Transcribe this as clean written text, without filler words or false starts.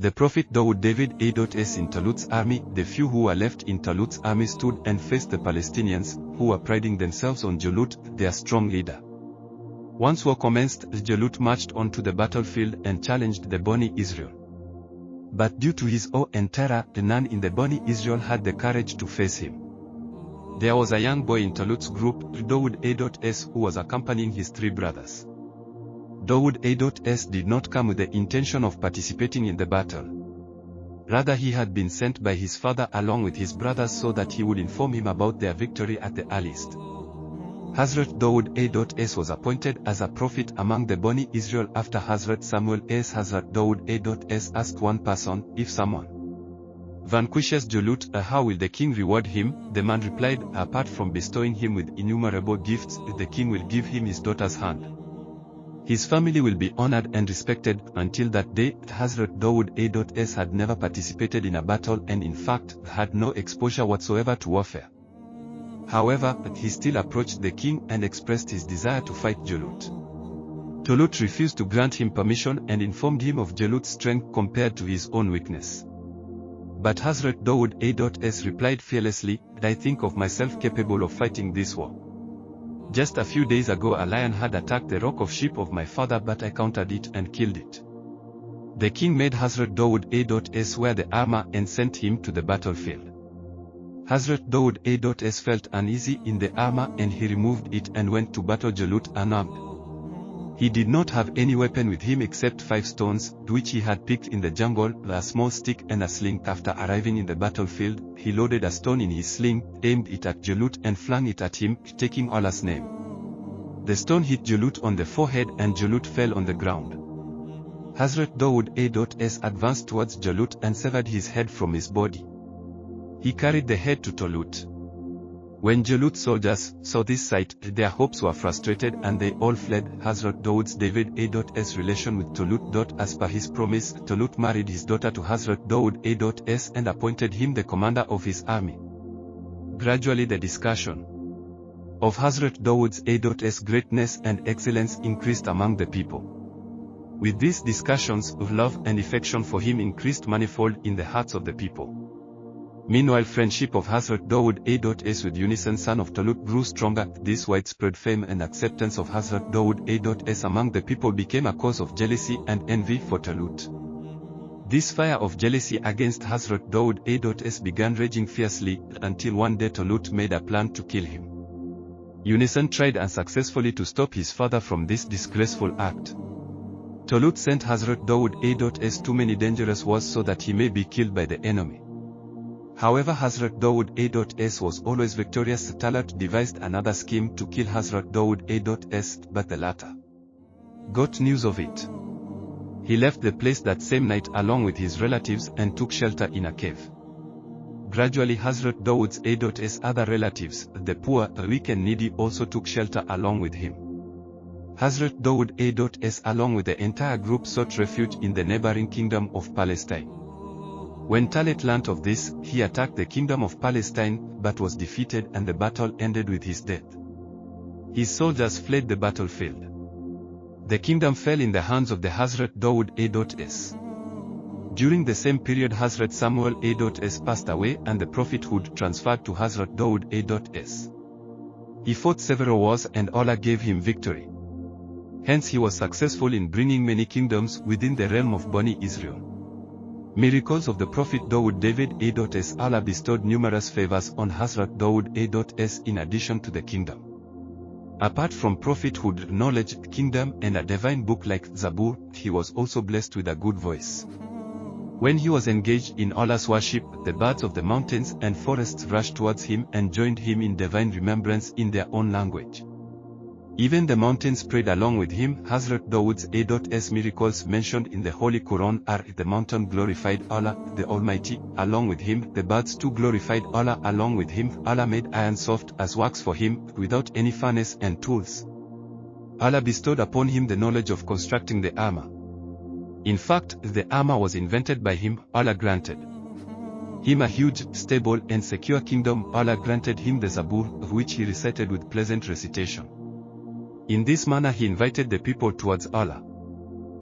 The Prophet Dawood David 𝐴.S in Talut's army. The few who were left in Talut's army stood and faced the Palestinians, who were priding themselves on Jalut, their strong leader. Once war commenced, Jalut marched onto the battlefield and challenged the Bani Israel. But due to his awe and terror, none in the Bani Israel had the courage to face him. There was a young boy in Talut's group, Dawood 𝐴.S, who was accompanying his 3 brothers. Dawood 𝐴.S did not come with the intention of participating in the battle. Rather, he had been sent by his father along with his brothers so that he would inform him about their victory at the earliest. Hazrat Dawood 𝐴.S was appointed as a prophet among the Bani Israel after Hazrat Samuel as Hazrat Dawood 𝐴.S asked one person, if someone vanquishes Jalut, how will the king reward him? The man replied, apart from bestowing him with innumerable gifts, the king will give him his daughter's hand. His family will be honored and respected. Until that day, Hazrat Dawood 𝐴.S had never participated in a battle and in fact had no exposure whatsoever to warfare. However, he still approached the king and expressed his desire to fight Jalut. Talut refused to grant him permission and informed him of Jalut's strength compared to his own weakness. But Hazrat Dawood 𝐴.S replied fearlessly, I think of myself capable of fighting this war. Just a few days ago a lion had attacked the rock of sheep of my father, but I countered it and killed it. The king made Hazrat Dawood 𝐴.S wear the armor and sent him to the battlefield. Hazrat Dawood 𝐴.S felt uneasy in the armor and he removed it and went to battle Jalut unarmed. He did not have any weapon with him except 5 stones, which he had picked in the jungle, a small stick and a sling. After arriving in the battlefield, he loaded a stone in his sling, aimed it at Jalut and flung it at him, taking Allah's name. The stone hit Jalut on the forehead and Jalut fell on the ground. Hazrat Dawood 𝐴.S advanced towards Jalut and severed his head from his body. He carried the head to Talut. When Jalut's soldiers saw this sight, their hopes were frustrated and they all fled. Hazrat Dawood's David 𝐴.S relation with Talut. As per his promise, Talut married his daughter to Hazrat Dawood 𝐴.S and appointed him the commander of his army. Gradually the discussion of Hazrat Dawood's 𝐴.S greatness and excellence increased among the people. With these discussions, love and affection for him increased manifold in the hearts of the people. Meanwhile, friendship of Hazrat Dawood 𝐴.S with Unison son of Talut grew stronger. This widespread fame and acceptance of Hazrat Dawood 𝐴.S among the people became a cause of jealousy and envy for Talut. This fire of jealousy against Hazrat Dawood 𝐴.S began raging fiercely, until one day Talut made a plan to kill him. Unison tried unsuccessfully to stop his father from this disgraceful act. Talut sent Hazrat Dawood 𝐴.S too many dangerous wars so that he may be killed by the enemy. However, Hazrat Dawood 𝐴.S was always victorious. Talut devised another scheme to kill Hazrat Dawood 𝐴.S, but the latter got news of it. He left the place that same night along with his relatives and took shelter in a cave. Gradually, Hazrat Dawood's 𝐴.S other relatives, the poor, weak and needy, also took shelter along with him. Hazrat Dawood 𝐴.S along with the entire group sought refuge in the neighboring kingdom of Palestine. When Talut learnt of this, he attacked the kingdom of Palestine, but was defeated and the battle ended with his death. His soldiers fled the battlefield. The kingdom fell in the hands of the Hazrat Dawood 𝐴.S. During the same period, Hazrat Samuel 𝐴.S passed away and the prophethood transferred to Hazrat Dawood 𝐴.S. He fought several wars and Allah gave him victory. Hence he was successful in bringing many kingdoms within the realm of Bani Israel. Miracles of the Prophet Dawood David 𝐴.S Allah bestowed numerous favors on Hazrat Dawood 𝐴.S in addition to the kingdom. Apart from prophethood, knowledge, kingdom and a divine book like Zabur, he was also blessed with a good voice. When he was engaged in Allah's worship, the birds of the mountains and forests rushed towards him and joined him in divine remembrance in their own language. Even the mountains prayed along with him. Hazrat Dawood's 𝐴.S miracles mentioned in the Holy Quran are: the mountain glorified Allah, the Almighty, along with him; the birds too glorified Allah along with him. Allah made iron soft as wax for him, without any furnace and tools. Allah bestowed upon him the knowledge of constructing the armor. In fact, the armor was invented by him. Allah granted him a huge, stable and secure kingdom. Allah granted him the Zabur, which he recited with pleasant recitation. In this manner he invited the people towards Allah.